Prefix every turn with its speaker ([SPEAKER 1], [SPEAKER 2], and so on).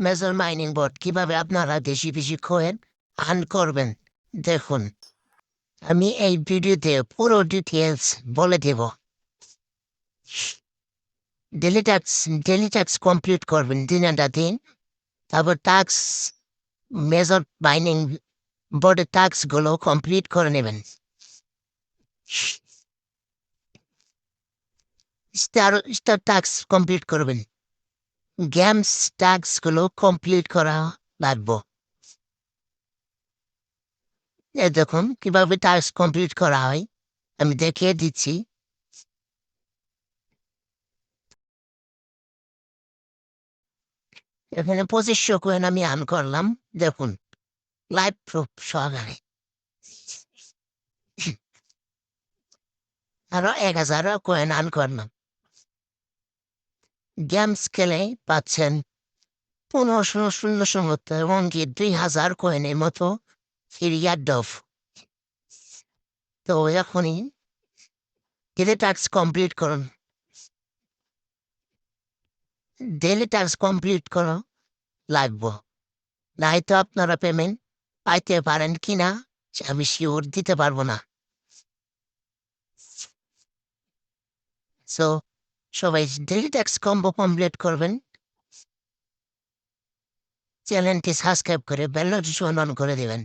[SPEAKER 1] Major mining board কিভাবে আপনারা বেশি বেশি কয়েন আর্ন করবেন দেখুন। আমি এই ভিডিওতে পুরো ডিটেলস বলে দেব। ডেলি টাস্ক কমপ্লিট করবেন দিনটা দিন। তারপর টাস্ক মেজর মাইনিং বোর্ডের টাস্কগুলো কমপ্লিট করে নেবেন। স্টার টাস্ক কমপ্লিট করবেন। গেমস টাস্কগুলো কমপ্লিট করা লাগবে। দেখুন কিভাবে টাস্ক কমপ্লিট করা হয় আমি দেখিয়ে দিচ্ছি। এখানে 2500 কয়েন আমি আর্ন করলাম। দেখুন লাইভ প্রুফ সহকারে। আরো 1000 কয়েন আর্ন করলাম। গেমস খেলে পাচ্ছেন 1500 মতো এবং কি 2000 কয়েনের মতো ফিরিয়ার ডফ। তো এখনই ডেলি টাস্ক কমপ্লিট করুন। ডেলি টাস্ক কমপ্লিট করো লাগবো, নয়তো আপনারা পেমেন্ট পাইতে পারেন কিনা আমি শিওর দিতে পারবো না। সো সবাই ডেলি টাস্ক কমপ্লিট করবেন। চ্যানেলটি সাবস্ক্রাইব করে বেল নোটিফিকেশন অন করে দেবেন।